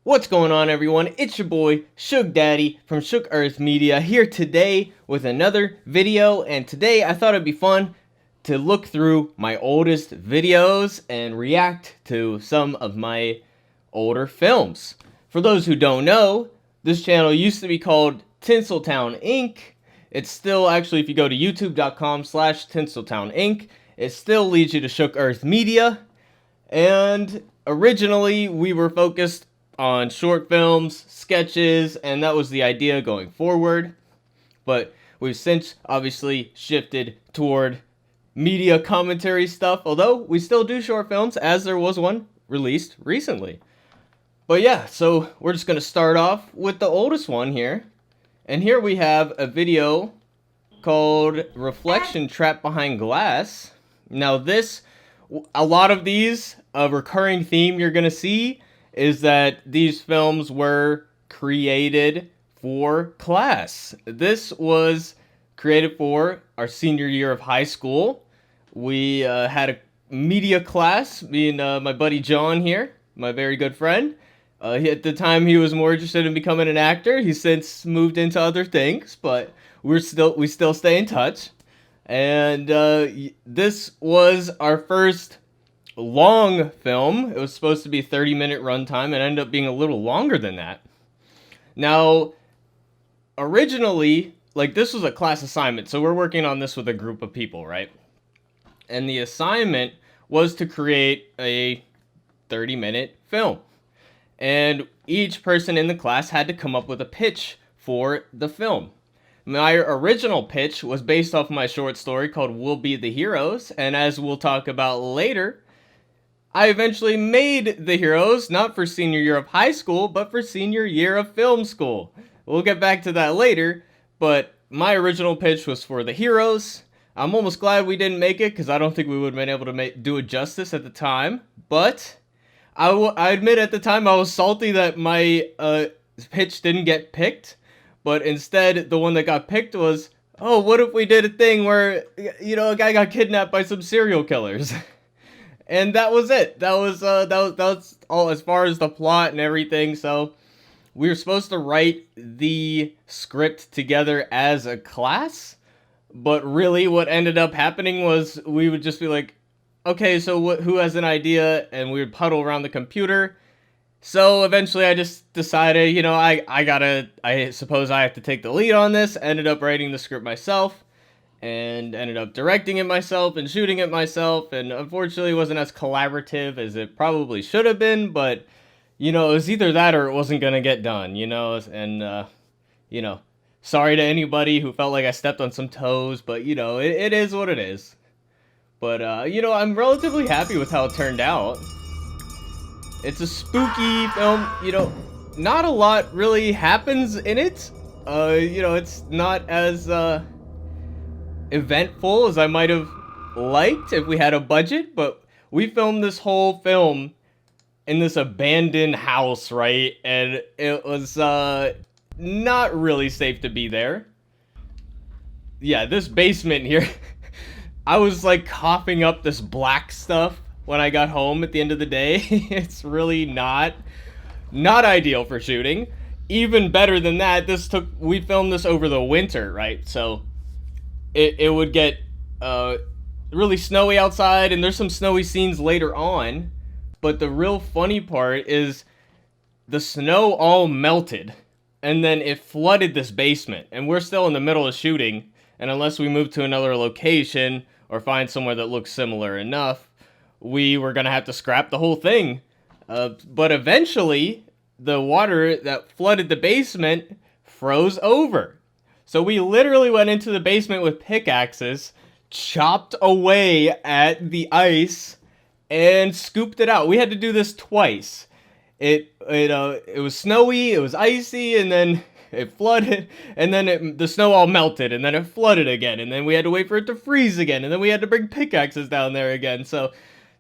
What's going on, everyone? It's your boy Shook Daddy from Shook Earth Media here today with another video, and today I thought it'd be fun to look through my oldest videos and react to some of my older films. For those who don't know, this channel used to be called Tinseltown Inc. It's still, actually, if you go to youtube.com/Tinseltown Inc., it still leads you to Shook Earth Media. And originally we were focused on short films, sketches, and that was the idea going forward. But we've since obviously shifted toward media commentary stuff, although we still do short films, as there was one released recently. But yeah, so we're just going to start off with the oldest one here. And here we have a video called Reflection Trapped Behind Glass. Now this, a lot of these, a recurring theme you're going to see is that these films were created for class. This was created for our senior year of high school. We had a media class, me and my buddy John here, my very good friend. At the time, he was more interested in becoming an actor. He's since moved into other things, but we still stay in touch. And this was our first long film. It was supposed to be a 30-minute runtime and ended up being a little longer than that. Now, originally, this was a class assignment, so we're working on this with a group of people, right? And the assignment was to create a 30-minute film. And each person in the class had to come up with a pitch for the film. My original pitch was based off my short story called We'll Be the Heroes, and as we'll talk about later, I eventually made the heroes, not for senior year of high school, but for senior year of film school. We'll get back to that later, but my original pitch was for the heroes. I'm almost glad we didn't make it, because I don't think we would have been able to do it justice at the time, but I admit at the time I was salty that my pitch didn't get picked, but instead the one that got picked was, oh, what if we did a thing where, a guy got kidnapped by some serial killers? And that was it. That was all as far as the plot and everything. So we were supposed to write the script together as a class, but really what ended up happening was we would just be like, okay, so who has an idea? And we would puddle around the computer. So eventually I just decided, I suppose I have to take the lead on this. Ended up writing the script myself. And ended up directing it myself and shooting it myself, and unfortunately it wasn't as collaborative as it probably should have been, but, it was either that or it wasn't gonna get done, and, sorry to anybody who felt like I stepped on some toes, but, it is what it is. But, I'm relatively happy with how it turned out. It's a spooky film, not a lot really happens in it. It's not as, eventful as I might have liked if we had a budget, but we filmed this whole film in this abandoned house, right? And it was not really safe to be there. Yeah, this basement here, I was coughing up this black stuff when I got home at the end of the day. It's really not ideal for shooting. Even better than that, we filmed this over the winter, right? So it would get really snowy outside, and there's some snowy scenes later on, but the real funny part is the snow all melted, and then it flooded this basement, and we're still in the middle of shooting, and unless we move to another location or find somewhere that looks similar enough, we were going to have to scrap the whole thing. But eventually, the water that flooded the basement froze over. So we literally went into the basement with pickaxes, chopped away at the ice, and scooped it out. We had to do this twice. It was snowy, it was icy, and then it flooded, and then the snow all melted, and then it flooded again, and then we had to wait for it to freeze again, and then we had to bring pickaxes down there again. So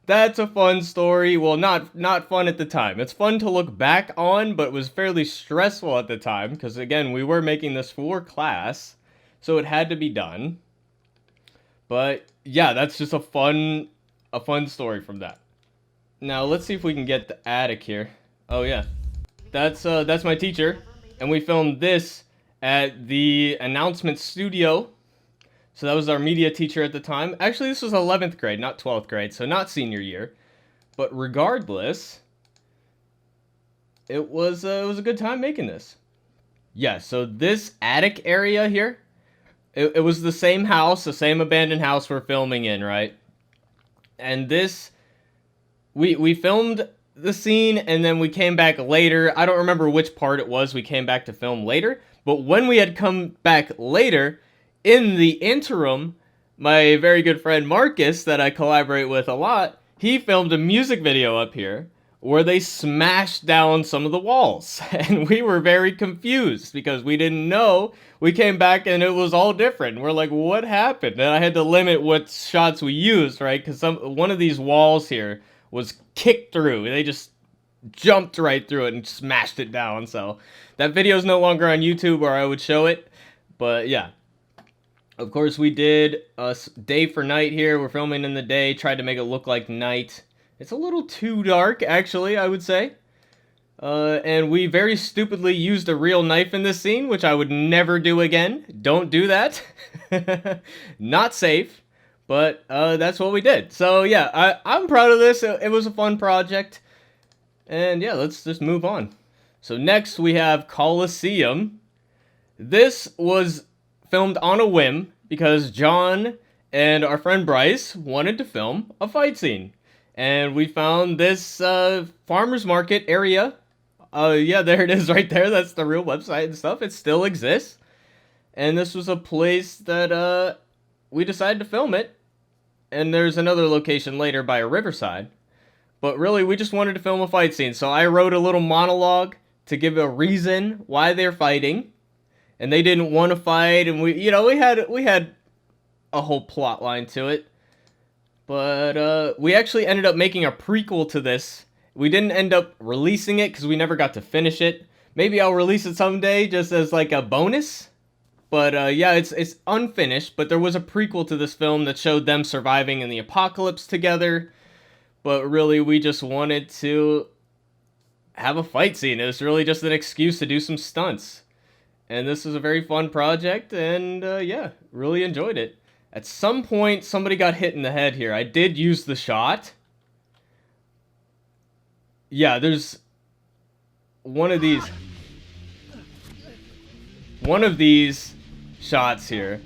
that's a fun story. Well, not fun at the time. It's fun to look back on, but it was fairly stressful at the time, because again, we were making this for class, so it had to be done. But yeah, that's just a fun story from that. Now let's see if we can get the attic here. Oh yeah. that's my teacher, and we filmed this at the announcement studio. So that was our media teacher at the time. Actually, this was 11th grade, not 12th grade, so not senior year. But regardless, it was a good time making this. Yeah, so this attic area here, it was the same house, the same abandoned house we're filming in, right? And this, we filmed the scene and then we came back later. I don't remember which part it was we came back to film later, but when we had come back later, in the interim, my very good friend Marcus, that I collaborate with a lot, he filmed a music video up here where they smashed down some of the walls. And we were very confused because we didn't know. We came back and it was all different. We're like, what happened? And I had to limit what shots we used, right? Because one of these walls here was kicked through. They just jumped right through it and smashed it down. So that video is no longer on YouTube where I would show it. But yeah. Of course, we did a day for night here. We're filming in the day, tried to make it look like night. It's a little too dark, actually, I would say. And we very stupidly used a real knife in this scene, which I would never do again. Don't do that. Not safe. But that's what we did. So yeah, I'm proud of this. It was a fun project. And yeah, let's just move on. So next we have Colosseum. This was filmed on a whim because John and our friend Bryce wanted to film a fight scene. And we found this farmer's market area. Yeah, there it is right there. That's the real website and stuff. It still exists. And this was a place that we decided to film it. And there's another location later by a riverside. But really, we just wanted to film a fight scene. So I wrote a little monologue to give a reason why they're fighting. And they didn't want to fight, and we had a whole plot line to it. But we actually ended up making a prequel to this. We didn't end up releasing it because we never got to finish it. Maybe I'll release it someday just as like a bonus. But yeah, it's unfinished, but there was a prequel to this film that showed them surviving in the apocalypse together. But really, we just wanted to have a fight scene. It was really just an excuse to do some stunts. And this was a very fun project, and yeah, really enjoyed it. At some point, somebody got hit in the head here. I did use the shot. Yeah, there's one of these shots here.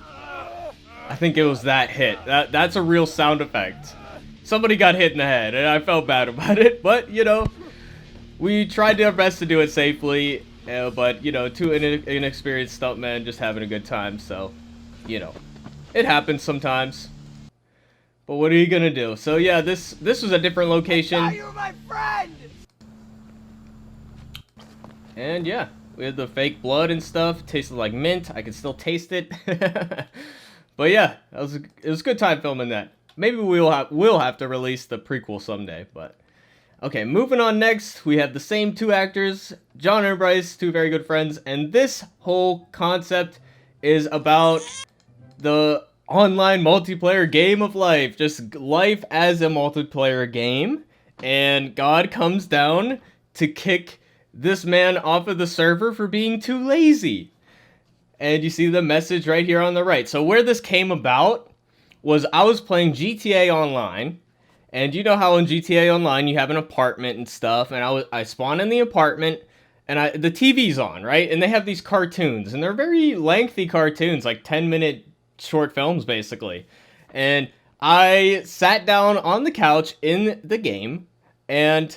I think it was that hit. That's a real sound effect. Somebody got hit in the head, and I felt bad about it, but, you know, we tried our best to do it safely. But, you know, two inexperienced stuntmen just having a good time, so, you know, it happens sometimes. But what are you gonna do? So, yeah, this was a different location. Now you're my friend! And, yeah, we had the fake blood and stuff. Tasted like mint. I could still taste it. But, yeah, it was a good time filming that. Maybe we'll have to release the prequel someday, but... Okay, moving on next, we have the same two actors, John and Bryce, two very good friends, and this whole concept is about the online multiplayer game of life, just life as a multiplayer game, and God comes down to kick this man off of the server for being too lazy. And you see the message right here on the right. So where this came about was I was playing GTA Online. And you know how in GTA Online you have an apartment and stuff, and I spawn in the apartment, and the TV's on, right? And they have these cartoons, and they're very lengthy cartoons, like 10-minute short films, basically. And I sat down on the couch in the game, and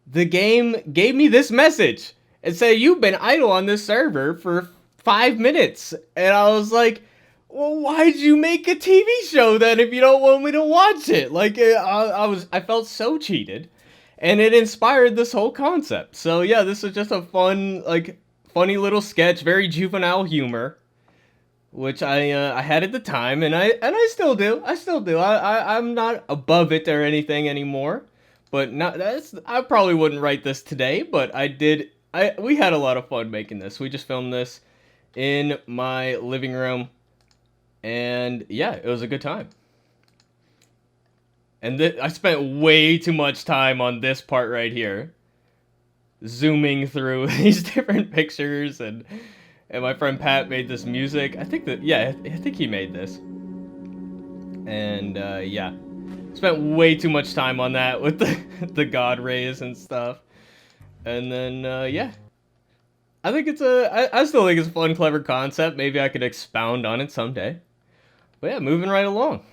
the game gave me this message. It said, "You've been idle on this server for 5 minutes." And I was like, well, why'd you make a TV show then if you don't want me to watch it? Like, I felt so cheated, and it inspired this whole concept. So yeah, this is just a fun, like, funny little sketch, very juvenile humor, which I had at the time, and I still do. I'm not above it or anything anymore, but I probably wouldn't write this today, but we had a lot of fun making this. We just filmed this in my living room. And yeah, it was a good time. And I spent way too much time on this part right here. zooming through these different pictures, and my friend Pat made this music. I think he made this. And yeah, spent way too much time on that with the God rays and stuff. And then yeah, I think I still think it's a fun, clever concept. Maybe I could expound on it someday. But yeah, moving right along.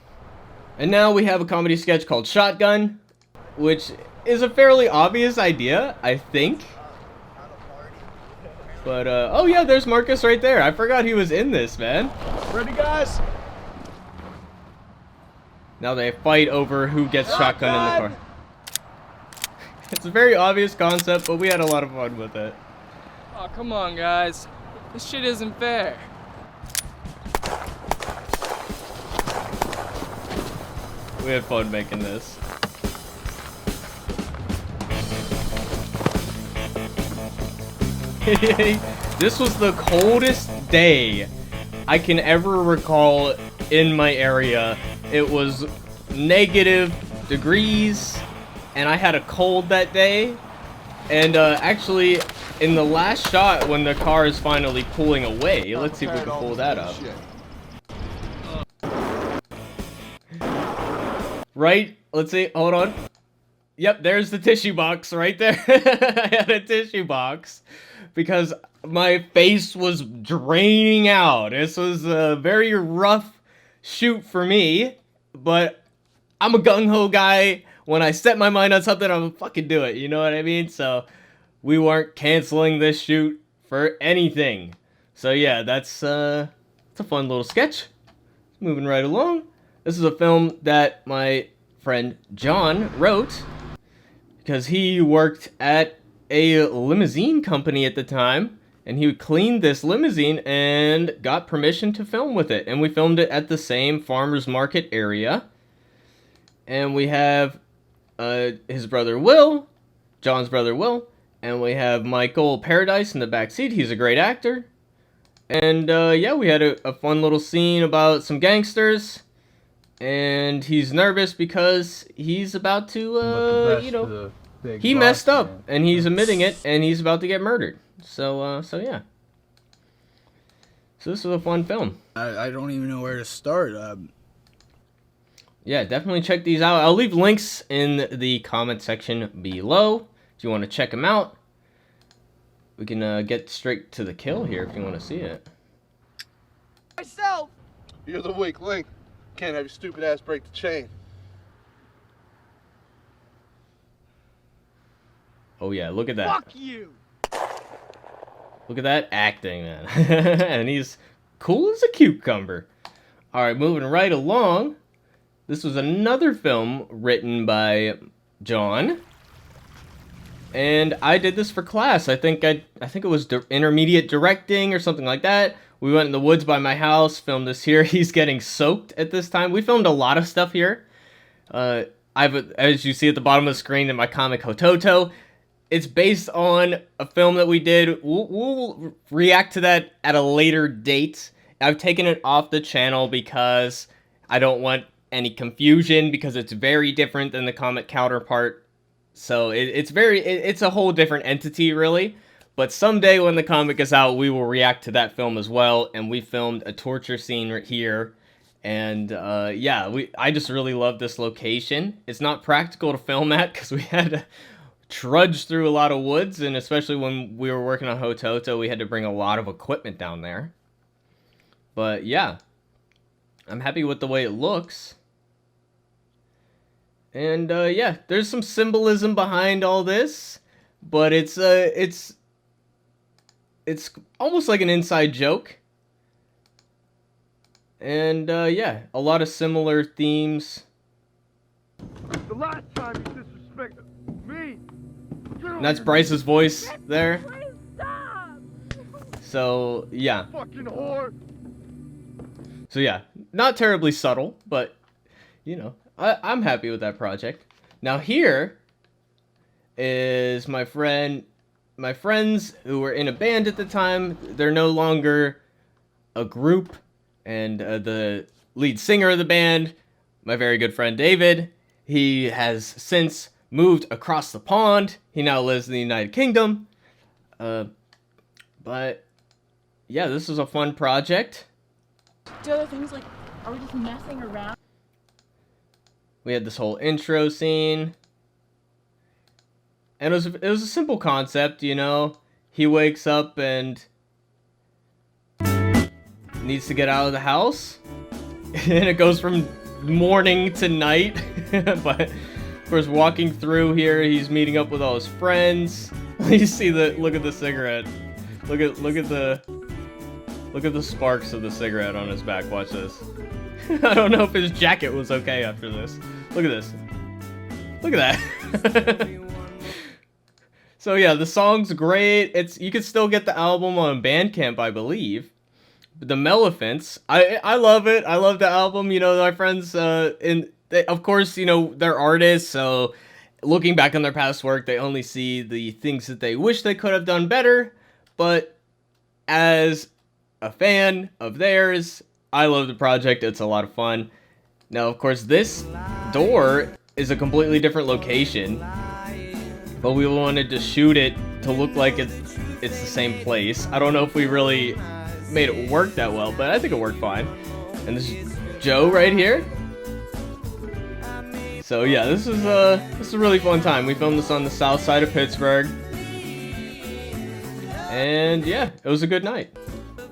And now we have a comedy sketch called Shotgun, which is a fairly obvious idea, I think. But, oh yeah, there's Marcus right there. I forgot he was in this, man. Ready, guys? Now they fight over who gets shotgun in the car. It's a very obvious concept, but we had a lot of fun with it. Oh, come on, guys. This shit isn't fair. We had fun making this. This was the coldest day I can ever recall in my area. It was negative degrees, and I had a cold that day. And actually, in the last shot, when the car is finally pulling away, let's see if we can pull that up. Right? Let's see. Hold on. Yep, there's the tissue box right there. I had a tissue box because my face was draining out. This was a very rough shoot for me, but I'm a gung-ho guy. When I set my mind on something, I'm gonna fucking do it. You know what I mean? So we weren't canceling this shoot for anything. So yeah, it's a fun little sketch. Moving right along. This is a film that my friend John wrote because he worked at a limousine company at the time, and he cleaned this limousine and got permission to film with it. And we filmed it at the same farmer's market area. And we have his brother Will, John's brother Will, and we have Michael Paradise in the back seat. He's a great actor. And yeah, we had a fun little scene about some gangsters. And he's nervous because he's about to, you know, he messed up, and he's admitting it, and he's about to get murdered. So yeah. So this was a fun film. I don't even know where to start. Yeah, definitely check these out. I'll leave links in the comment section below if you want to check them out. We can get straight to the kill here if you want to see it. Myself! You're the weak link. Can't have your stupid ass break the chain. Oh yeah, look at that. Fuck you! Look at that acting, man. And he's cool as a cucumber. Alright, moving right along. This was another film written by John. And I did this for class. I think it was intermediate directing or something like that. We went in the woods by my house, filmed this here. He's getting soaked at this time. We filmed a lot of stuff here. As you see at the bottom of the screen in my comic Hototo, it's based on a film that we did. We'll react to that at a later date. I've taken it off the channel because I don't want any confusion, because it's very different than the comic counterpart. So it's a whole different entity, really. But someday when the comic is out, we will react to that film as well. And we filmed a torture scene right here. And yeah, I just really love this location. It's not practical to film at because we had to trudge through a lot of woods. And especially when we were working on Hototo, we had to bring a lot of equipment down there. But yeah, I'm happy with the way it looks. And yeah, there's some symbolism behind all this. But it's almost like an inside joke. And yeah, a lot of similar themes. The last time you disrespected me. And that's Bryce's voice there. So yeah. Fucking whore. So yeah, not terribly subtle, but you know, I'm happy with that project. Now here is my friends who were in a band at the time. They're no longer a group, and the lead singer of the band, my very good friend David, he has since moved across the pond. He now lives in the United Kingdom. But yeah, this was a fun project. Do other things like, are we just messing around? We had this whole intro scene. And it was a simple concept, you know. He wakes up and needs to get out of the house. And it goes from morning to night. But of course, walking through here, he's meeting up with all his friends. You see look at the cigarette. Look at the sparks of the cigarette on his back. Watch this. I don't know if his jacket was okay after this. Look at this. Look at that. So yeah, the song's great. You can still get the album on Bandcamp, I believe. But the Melephants, I love it. I love the album. You know, my friends, of course, you know, they're artists, so looking back on their past work, they only see the things that they wish they could have done better. But as a fan of theirs, I love the project. It's a lot of fun. Now, of course, this door is a completely different location, but we wanted to shoot it to look like it's the same place. I don't know if we really made it work that well, but I think it worked fine. And this is Joe right here. So yeah, this is a really fun time. We filmed this on the south side of Pittsburgh. And yeah, it was a good night.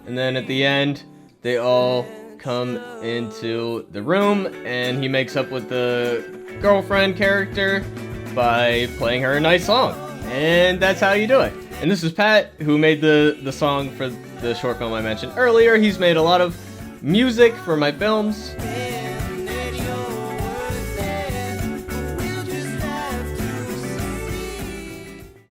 And then at the end, they all come into the room, and he makes up with the girlfriend character by playing her a nice song. And that's how you do it. And this is Pat, who made the song for the short film I mentioned earlier. He's made a lot of music for my films.